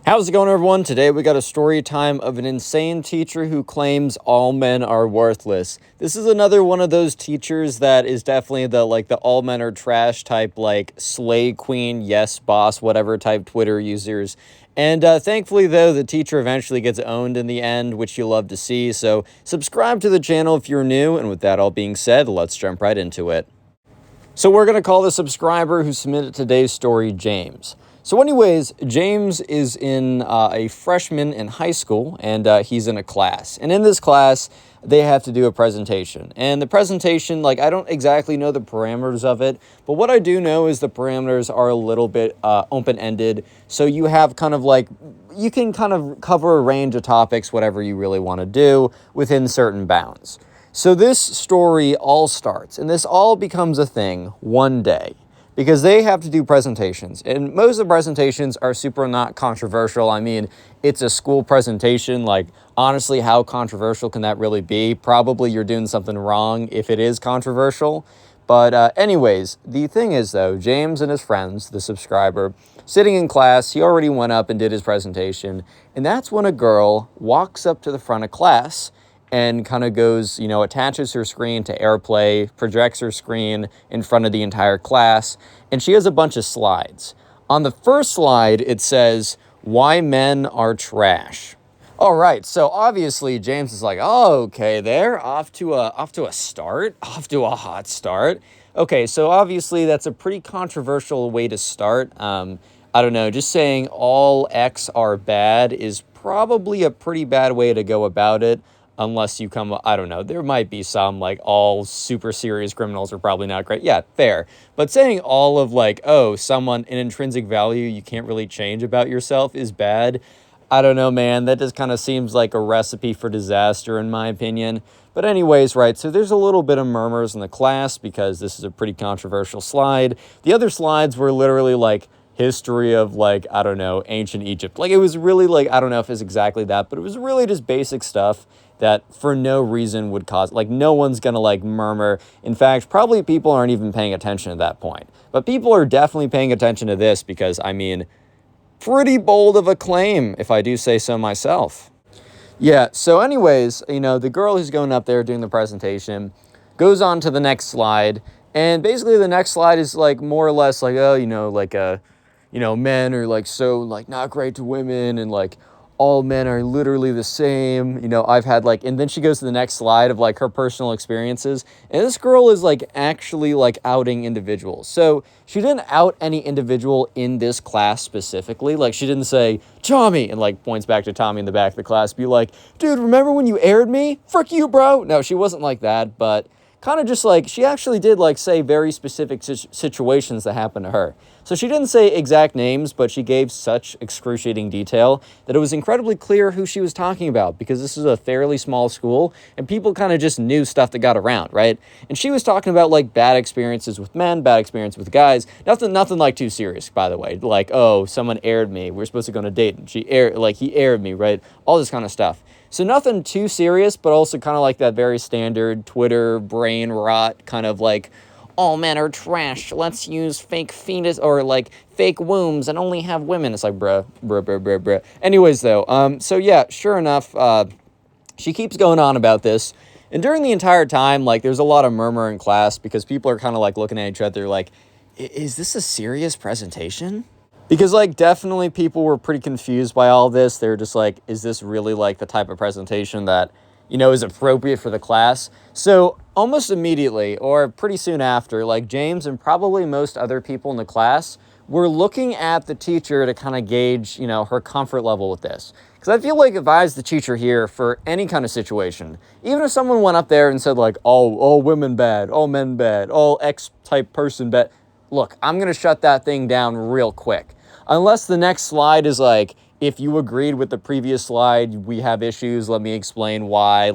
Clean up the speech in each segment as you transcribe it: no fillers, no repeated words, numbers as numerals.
How's it going, everyone? Today we got a story time of an insane teacher who claims all men are worthless. This is another one of those teachers that is definitely the all men are trash type, like slay queen, yes boss, whatever type Twitter users. And thankfully, though, the teacher eventually gets owned in the end, which you love to see. So subscribe to the channel if you're new. And with that all being said, let's jump right into it. So we're going to call the subscriber who submitted today's story James. So anyways, James is in a freshman in high school, and he's in a class. And in this class, they have to do a presentation. And the presentation, I don't exactly know the parameters of it, but what I do know is the parameters are a little bit open-ended. So you have you can kind of cover a range of topics, whatever you really want to do, within certain bounds. So this story all starts, and this all becomes a thing one day, because they have to do presentations. And most of the presentations are super not controversial. I mean, it's a school presentation. Honestly, how controversial can that really be? Probably you're doing something wrong if it is controversial. But anyways, the thing is, though, James and his friends, the subscriber, sitting in class, he already went up and did his presentation. And that's when a girl walks up to the front of class and kind of goes, attaches her screen to AirPlay, projects her screen in front of the entire class, and she has a bunch of slides. On the first slide, it says, "Why men are trash." All right, so obviously James is like, "Oh, okay, they're off to a hot start." Okay, so obviously that's a pretty controversial way to start. I don't know, just saying all X are bad is probably a pretty bad way to go about it. Unless you come, I don't know, there might be some, all super serious criminals are probably not great. Yeah, fair. But saying all of an intrinsic value you can't really change about yourself is bad, I don't know, man. That just kind of seems like a recipe for disaster, in my opinion. But anyways, right, so there's a little bit of murmurs in the class because this is a pretty controversial slide. The other slides were literally history of I don't know, ancient Egypt. It was really I don't know if it's exactly that, but it was really just basic stuff that for no reason would cause, no one's gonna murmur. In fact, probably people aren't even paying attention at that point. But people are definitely paying attention to this because, I mean, pretty bold of a claim, if I do say so myself. Yeah, so anyways, the girl who's going up there doing the presentation goes on to the next slide, and basically the next slide is more or less men are so not great to women, and all men are literally the same. I've had and then she goes to the next slide of her personal experiences, and this girl is actually outing individuals. So she didn't out any individual in this class specifically. She didn't say Tommy and points back to Tommy in the back of the class, be like, "Dude, remember when you aired me? Frick you, bro." No, she wasn't like that, but kind of just she actually did say very specific situations that happened to her. So she didn't say exact names, but she gave such excruciating detail that it was incredibly clear who she was talking about, because this is a fairly small school and people kind of just knew stuff that got around, right? And she was talking about bad experiences with men, bad experience with guys. Nothing too serious, by the way. Oh, someone aired me. We're supposed to go on a date and he aired me, right? All this kind of stuff. So nothing too serious, but also kind of that very standard Twitter brain rot kind of all men are trash. Let's use fake fetus or fake wombs and only have women. It's bruh. Anyways, though, so yeah, sure enough, she keeps going on about this. And during the entire time, there's a lot of murmur in class because people are kind of looking at each other is this a serious presentation? Because, definitely people were pretty confused by all this. They're just is this really, the type of presentation that, is appropriate for the class? So, almost immediately, or pretty soon after, James and probably most other people in the class were looking at the teacher to kind of gauge, her comfort level with this. Because I feel if I was the teacher here for any kind of situation, even if someone went up there and said, all women bad, all men bad, all X-type person bad, look, I'm going to shut that thing down real quick. Unless the next slide is if you agreed with the previous slide, we have issues, let me explain why.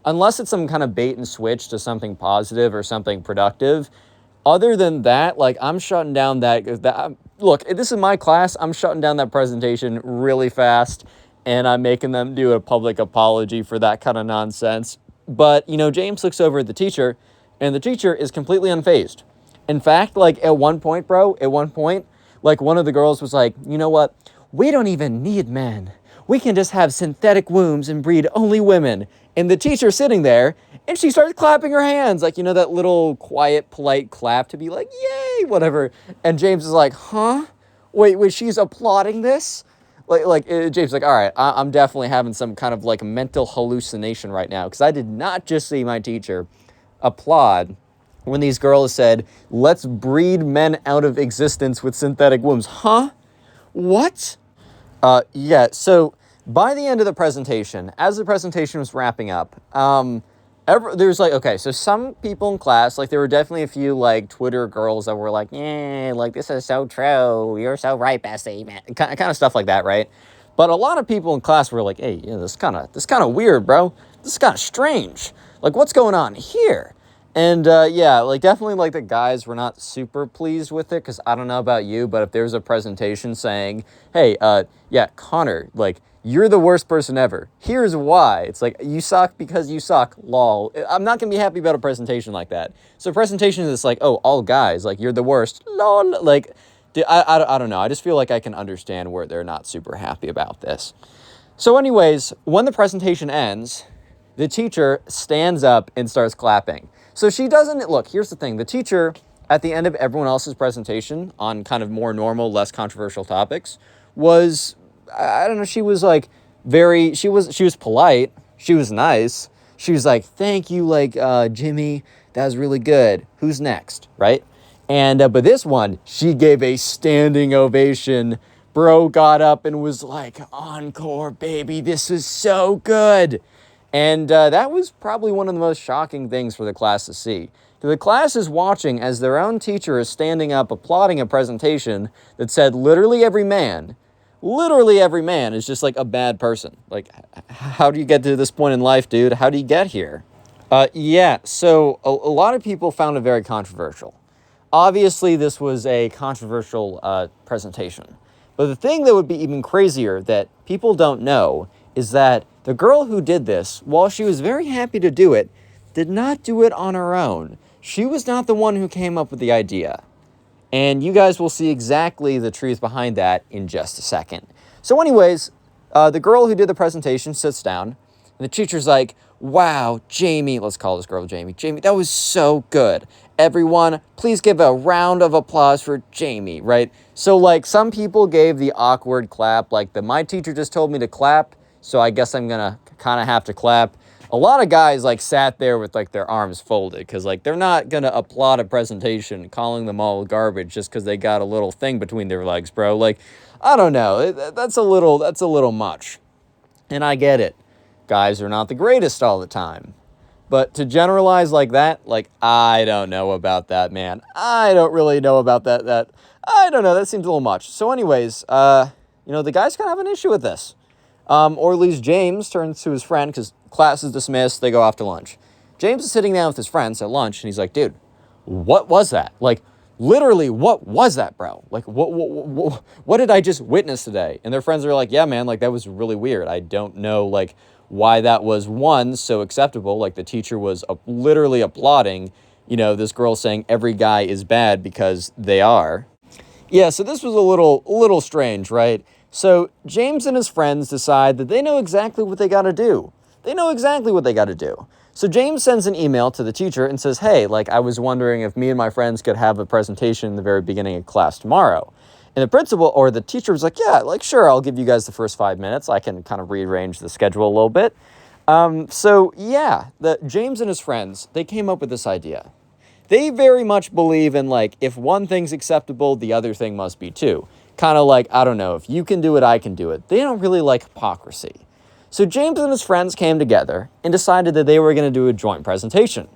Unless it's some kind of bait and switch to something positive or something productive. Other than that, I'm shutting down that. Look, this is my class. I'm shutting down that presentation really fast, and I'm making them do a public apology for that kind of nonsense. But, James looks over at the teacher, and the teacher is completely unfazed. In fact, at one point, one of the girls was like, "You know what? we don't even need men. We can just have synthetic wombs and breed only women. And the teacher's sitting there, and she starts clapping her hands, like, that little quiet, polite clap to be like, yay, whatever. And James is like, huh? Wait, she's applauding this? James is like, all right, I'm definitely having some kind of like mental hallucination right now, because I did not just see my teacher applaud when these girls said, let's breed men out of existence with synthetic wombs. Huh? What? Yeah, so by the end of the presentation, as the presentation was wrapping up, there's like, okay, so some people in class, like there were definitely a few like Twitter girls that were like, yeah, like this is so true, you're so right, Bessie, man, kind of stuff like that, right? But a lot of people in class were like, hey, this kind of weird, bro. This is kind of strange. Like, what's going on here? And yeah, like definitely like the guys were not super pleased with it, because I don't know about you, but if there's a presentation saying, hey, yeah, Connor, like you're the worst person ever. Here's why. It's like, you suck because you suck, lol. I'm not going to be happy about a presentation like that. So presentation is like, oh, all guys, like you're the worst, lol. Like, I don't know. I just feel like I can understand where they're not super happy about this. So anyways, when the presentation ends, the teacher stands up and starts clapping. So she doesn't, look, here's the thing. The teacher, at the end of everyone else's presentation on kind of more normal, less controversial topics, was, I don't know, she was like she was polite. She was nice. She was like, thank you, like, Jimmy, that was really good. Who's next, right? And, but this one, she gave a standing ovation. Bro got up and was like, encore, baby, this is so good. And that was probably one of the most shocking things for the class to see. The class is watching as their own teacher is standing up applauding a presentation that said literally every man is just like a bad person. Like, how do you get to this point in life, dude? How do you get here? Yeah, so a lot of people found it very controversial. Obviously, this was a controversial presentation. But the thing that would be even crazier that people don't know is that the girl who did this, while she was very happy to do it, did not do it on her own. She was not the one who came up with the idea. And you guys will see exactly the truth behind that in just a second. So anyways, the girl who did the presentation sits down, and the teacher's like, wow, Jamie, let's call this girl Jamie. Jamie, that was so good. Everyone, please give a round of applause for Jamie, right? So like some people gave the awkward clap, like my teacher just told me to clap, so I guess I'm gonna kind of have to clap. A lot of guys like sat there with like their arms folded, because like they're not gonna applaud a presentation calling them all garbage just because they got a little thing between their legs, bro. Like, I don't know, that's a little much. And I get it. Guys are not the greatest all the time. But to generalize like that, like, I don't know about that, man. I don't really know about that. I don't know, that seems a little much. So anyways, the guys kind of have an issue with this. Or at least James turns to his friend, because class is dismissed, they go off to lunch. James is sitting down with his friends at lunch, and he's like, dude, what was that? Like, literally, what was that, bro? Like, what did I just witness today? And their friends are like, yeah, man, like, that was really weird. I don't know, like, why that was, one, so acceptable. Like, the teacher was literally applauding, this girl saying every guy is bad because they are. Yeah, so this was a little strange, right? So James and his friends decide that they know exactly what they got to do. So James sends an email to the teacher and says, hey, like, I was wondering if me and my friends could have a presentation in the very beginning of class tomorrow. And the principal or the teacher was like, yeah, like, sure, I'll give you guys the first 5 minutes. I can kind of rearrange the schedule a little bit. So yeah, James and his friends, they came up with this idea. They very much believe in, like, if one thing's acceptable, the other thing must be too. Kind of like, I don't know, if you can do it, I can do it. They don't really like hypocrisy. So James and his friends came together and decided that they were going to do a joint presentation.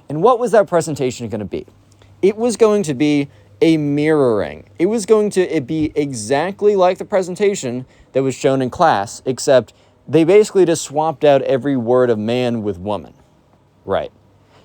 And what was that presentation going to be? It was going to be a mirroring. It was going to be exactly like the presentation that was shown in class, except they basically just swapped out every word of man with woman. Right.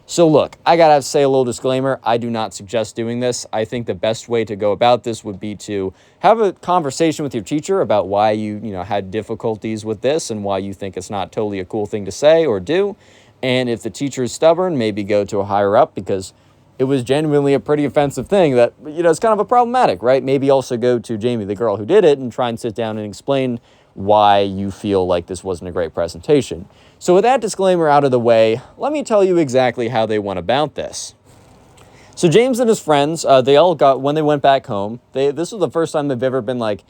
So look, I gotta say a little disclaimer. I do not suggest doing this. I think the best way to go about this would be to have a conversation with your teacher about why you had difficulties with this and why you think it's not totally a cool thing to say or do. And if the teacher is stubborn, maybe go to a higher up, because it was genuinely a pretty offensive thing that, it's kind of a problematic, right? Maybe also go to Jamie, the girl who did it, and try and sit down and explain why you feel like this wasn't a great presentation. So with that disclaimer out of the way, let me tell you exactly how they went about this. So James and his friends, they all got, when they went back home, this was the first time they've ever been like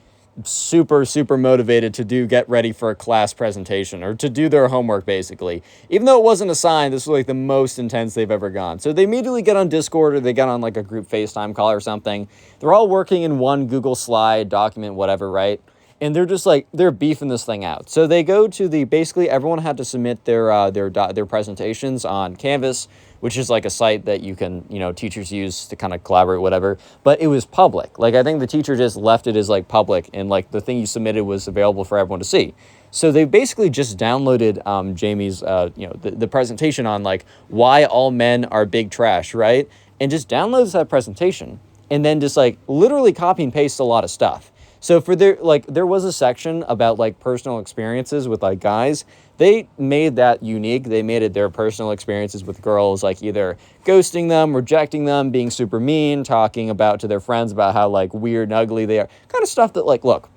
super motivated to get ready for a class presentation or to do their homework, basically. Even though it wasn't assigned, this was like the most intense they've ever gone. So they immediately get on Discord, or they get on like a group FaceTime call or something. They're all working in one Google slide document, whatever, right? And they're just like, they're beefing this thing out. So they go to basically everyone had to submit their presentations on Canvas, which is like a site that you can, teachers use to kind of collaborate, whatever. But it was public. Like, I think the teacher just left it as like public, and like the thing you submitted was available for everyone to see. So they basically just downloaded Jamie's, the presentation on like why all men are big trash, right? And just downloads that presentation, and then just like literally copy and paste a lot of stuff. So for there was a section about like personal experiences with like guys. They made that unique. They made it their personal experiences with girls, like either ghosting them, rejecting them, being super mean, talking about to their friends about how like weird and ugly they are. Kind of stuff that like, look,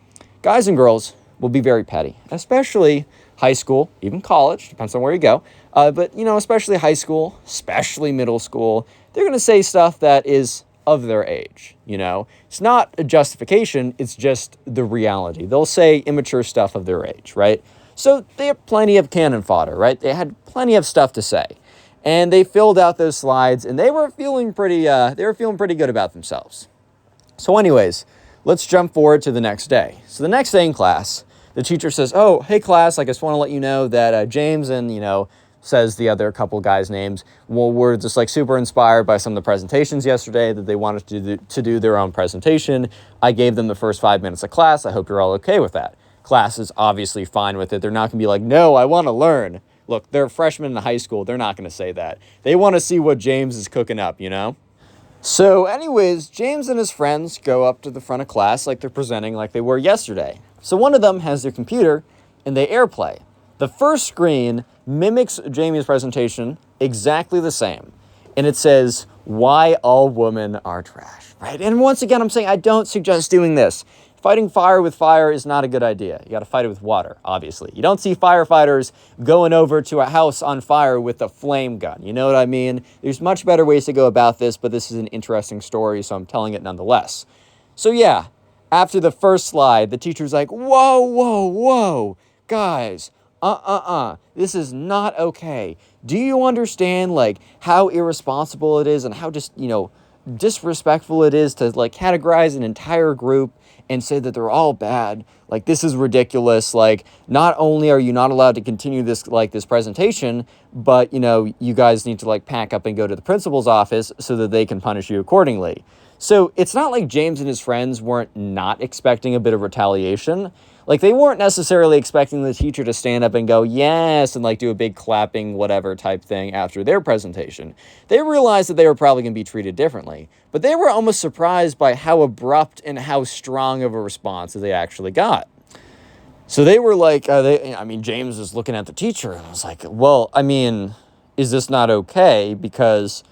guys and girls will be very petty, especially high school, even college, depends on where you go. But especially high school, especially middle school, they're going to say stuff that is of their age, It's not a justification, it's just the reality. They'll say immature stuff of their age, right? So they have plenty of cannon fodder, right? They had plenty of stuff to say. And they filled out those slides, and they were feeling pretty good about themselves. So anyways, let's jump forward to the next day. So the next day in class, the teacher says, "Oh, hey class, I just want to let you know that James and, says the other couple guys' names. Well, we're just like super inspired by some of the presentations yesterday that they wanted to do their own presentation. I gave them the first 5 minutes of class. I hope you're all okay with that." Class is obviously fine with it. They're not going to be like, "No, I want to learn." Look, they're freshmen in high school. They're not going to say that. They want to see what James is cooking up, So anyways, James and his friends go up to the front of class like they're presenting like they were yesterday. So one of them has their computer and they AirPlay. The first screen mimics Jamie's presentation exactly the same. And it says, "Why all women are trash," right? And once again, I'm saying I don't suggest doing this. Fighting fire with fire is not a good idea. You got to fight it with water, obviously. You don't see firefighters going over to a house on fire with a flame gun. You know what I mean? There's much better ways to go about this, but this is an interesting story, so I'm telling it nonetheless. So yeah, after the first slide, the teacher's like, whoa, guys, this is not okay. Do you understand, like, how irresponsible it is and how just, disrespectful it is to, like, categorize an entire group and say that they're all bad? Like, this is ridiculous. Like, not only are you not allowed to continue this presentation, but, you guys need to, like, pack up and go to the principal's office so that they can punish you accordingly. So it's not like James and his friends weren't not expecting a bit of retaliation. Like, they weren't necessarily expecting the teacher to stand up and go, "Yes," and like do a big clapping whatever type thing after their presentation. They realized that they were probably going to be treated differently, but they were almost surprised by how abrupt and how strong of a response that they actually got. So they were like, James was looking at the teacher and was like, "Well, is this not okay? Because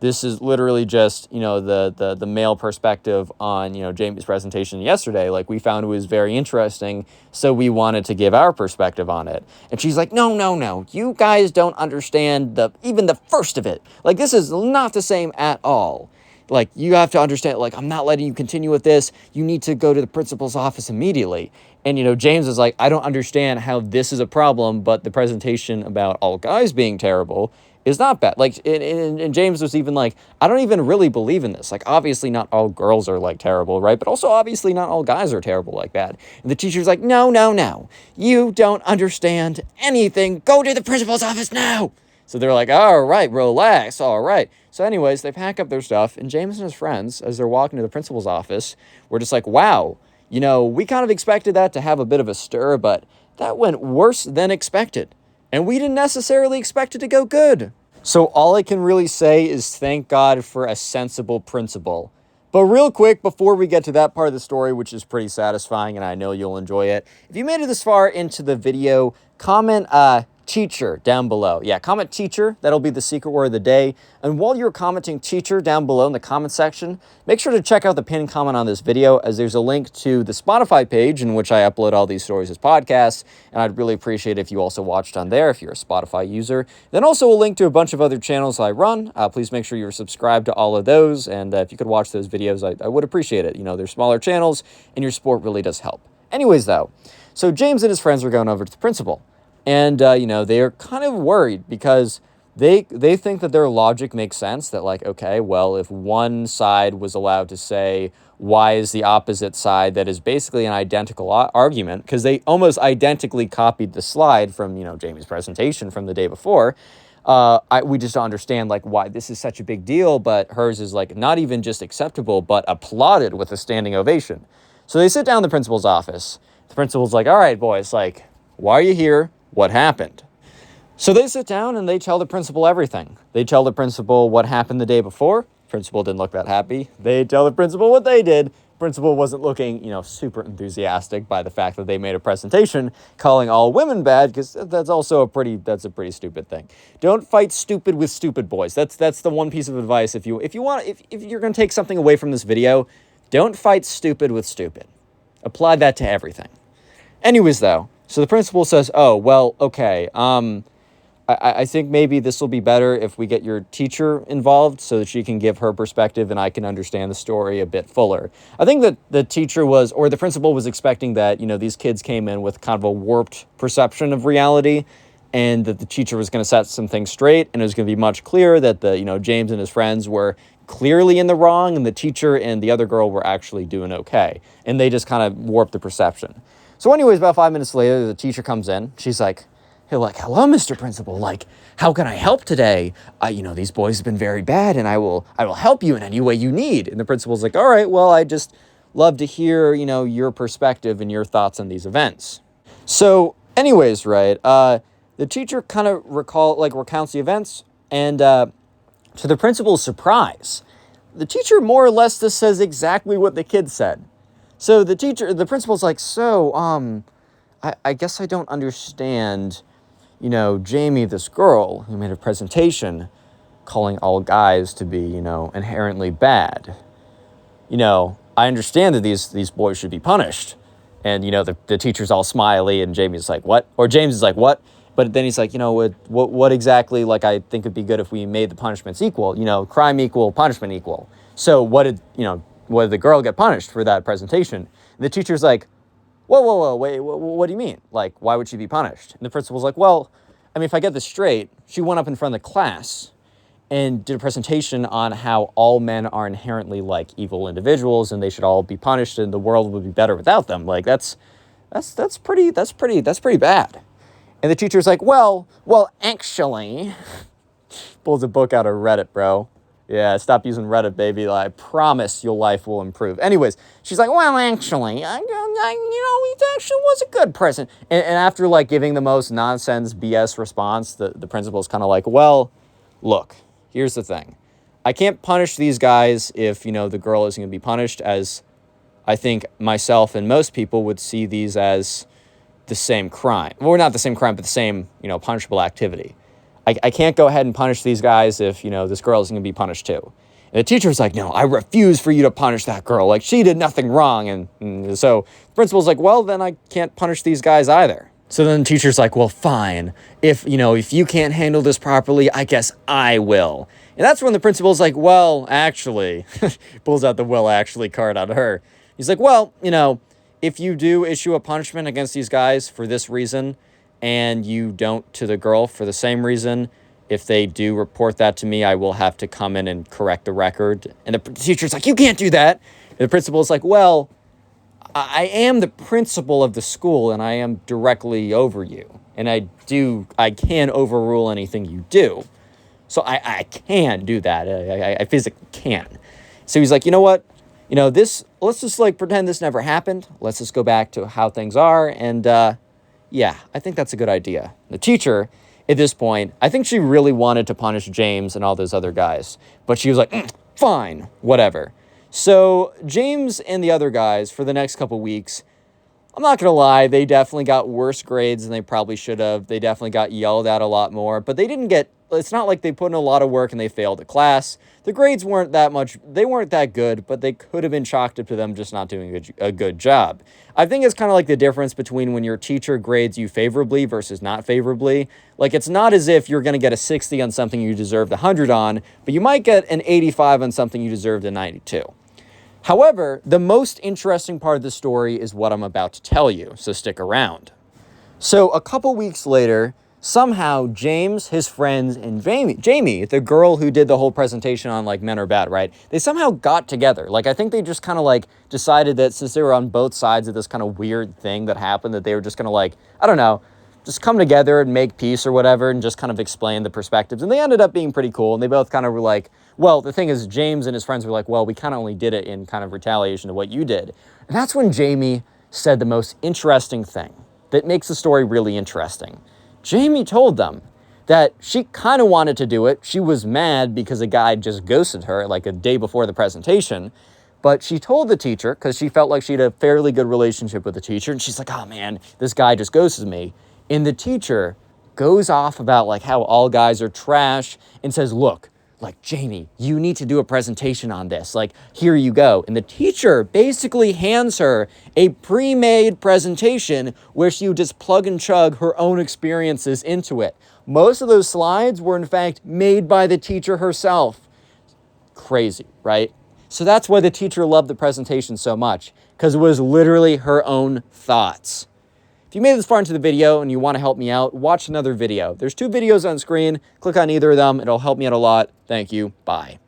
this is literally just, the male perspective on, Jamie's presentation yesterday. Like, we found it was very interesting, so we wanted to give our perspective on it." And she's like, no, you guys don't understand even the first of it. Like, this is not the same at all. Like, you have to understand, like, I'm not letting you continue with this. You need to go to the principal's office immediately. And, James is like, "I don't understand how this is a problem, but the presentation about all guys being terrible is not bad." Like, and James was even like, "I don't even really believe in this. Like, obviously not all girls are, like, terrible, right? But also, obviously, not all guys are terrible like that." And the teacher's like, no. You don't understand anything. Go to the principal's office now." So they're like, "All right, relax, all right." So anyways, they pack up their stuff, and James and his friends, as they're walking to the principal's office, were just like, "Wow, we kind of expected that to have a bit of a stir, but that went worse than expected. And we didn't necessarily expect it to go good." So all I can really say is thank God for a sensible principal. But real quick, before we get to that part of the story, which is pretty satisfying, and I know you'll enjoy it, if you made it this far into the video, comment teacher down below. Yeah, comment teacher. That'll be the secret word of the day. And while you're commenting teacher down below in the comment section, make sure to check out the pinned comment on this video, as there's a link to the Spotify page in which I upload all these stories as podcasts. And I'd really appreciate it if you also watched on there if you're a Spotify user. Then also a link to a bunch of other channels I run. Please make sure you're subscribed to all of those. And if you could watch those videos, I would appreciate it. You know, they're smaller channels and your support really does help. Anyways, though, so James and his friends were going over to the principal. And, you know, they're kind of worried because they think that their logic makes sense, that like, okay, well, if one side was allowed to say, why is the opposite side that is basically an identical argument, because they almost identically copied the slide from, you know, Jamie's presentation from the day before. We just don't understand like why this is such a big deal, but hers is like not even just acceptable, but applauded with a standing ovation. So they sit down in the principal's office. The principal's like, all right, boys, like, why are you here? What happened? So they sit down and they tell the principal everything. They tell the principal what happened the day before. Principal didn't look that happy. They tell the principal what they did. Principal wasn't looking, you know, super enthusiastic by the fact that they made a presentation calling all women bad, because that's a pretty stupid thing. Don't fight stupid with stupid, boys. That's the one piece of advice. If you're going to take something away from this video, don't fight stupid with stupid. Apply that to everything. Anyways, though, so the principal says, oh, well, okay, I think maybe this will be better if we get your teacher involved so that she can give her perspective and I can understand the story a bit fuller. I think that the principal was expecting that, you know, these kids came in with kind of a warped perception of reality, and that the teacher was going to set some things straight, and it was going to be much clearer that James and his friends were clearly in the wrong, and the teacher and the other girl were actually doing okay. And they just kind of warped the perception. So anyways, about 5 minutes later, the teacher comes in. She's like, hello, Mr. Principal. Like, how can I help today? These boys have been very bad, and I will help you in any way you need. And the principal's like, all right, well, I just love to hear, your perspective and your thoughts on these events. So anyways, right, the teacher kind of recounts the events, and to the principal's surprise, the teacher more or less just says exactly what the kid said. So the principal's like, I guess I don't understand, Jamie, this girl who made a presentation calling all guys to be, inherently bad. I understand that these boys should be punished. And, the teacher's all smiley, and Jamie's like, what? Or James is like, what? But then he's like, what exactly, I think it'd be good if we made the punishments equal, crime equal, punishment equal. So what did the girl get punished for that presentation? And the teacher's like, whoa, wait, what do you mean? Like, why would she be punished? And the principal's like, well, I mean, if I get this straight, she went up in front of the class and did a presentation on how all men are inherently evil individuals and they should all be punished and the world would be better without them. Like, that's pretty bad. And the teacher's like, well, actually, pulls a book out of Reddit, bro. Yeah, stop using Reddit, baby. I promise your life will improve. Anyways, she's like, well, actually, it actually was a good present. And after, giving the most nonsense BS response, the principal's kind of like, well, look, here's the thing. I can't punish these guys if, the girl isn't going to be punished, as I think myself and most people would see these as the same crime. Well, not the same crime, but the same, punishable activity. I can't go ahead and punish these guys if, this girl isn't going to be punished too. And the teacher's like, no, I refuse for you to punish that girl. She did nothing wrong. And so the principal's like, well, then I can't punish these guys either. So then the teacher's like, well, fine. If you can't handle this properly, I guess I will. And that's when the principal's like, well, actually, pulls out the well, actually card on her. He's like, well, if you do issue a punishment against these guys for this reason, and you don't to the girl for the same reason, if they do report that to me, I will have to come in and correct the record. And the teacher's like, you can't do that. And the principal's like, well, I am the principal of the school, and I am directly over you. And I can overrule anything you do. So I can do that. I physically can. So he's like, you know what? Let's just pretend this never happened. Let's just go back to how things are. And, yeah, I think that's a good idea. The teacher, at this point, I think she really wanted to punish James and all those other guys. But she was like, fine, whatever. So James and the other guys, for the next couple weeks, I'm not going to lie, they definitely got worse grades than they probably should have. They definitely got yelled at a lot more, but they didn't get, it's not like they put in a lot of work and they failed a class. The grades weren't that much, they weren't that good, but they could have been chalked up to them just not doing a good job. I think it's kind of like the difference between when your teacher grades you favorably versus not favorably. Like, it's not as if you're going to get a 60 on something you deserved a 100 on, but you might get an 85 on something you deserved a 92. However, the most interesting part of the story is what I'm about to tell you, so stick around. So a couple weeks later, somehow James, his friends, and Jamie, the girl who did the whole presentation on like men are bad, right? They somehow got together. Like, I think they just kind of like decided that since they were on both sides of this kind of weird thing that happened, that they were just going to like, I don't know, just come together and make peace or whatever and just kind of explain the perspectives. And they ended up being pretty cool. And they both kind of were like, well, the thing is, James and his friends were like, well, we kind of only did it in kind of retaliation to what you did. And that's when Jamie said the most interesting thing that makes the story really interesting. Jamie told them that she kind of wanted to do it. She was mad because a guy just ghosted her like a day before the presentation. But she told the teacher because she felt like she had a fairly good relationship with the teacher. And she's like, oh man, this guy just ghosted me. And the teacher goes off about like how all guys are trash and says, look, like, Jamie, you need to do a presentation on this. Like, here you go. And the teacher basically hands her a pre-made presentation where she would just plug and chug her own experiences into it. Most of those slides were, in fact, made by the teacher herself. Crazy, right? So that's why the teacher loved the presentation so much, because it was literally her own thoughts. If you made it this far into the video and you want to help me out, watch another video. There's 2 videos on screen. Click on either of them. It'll help me out a lot. Thank you. Bye.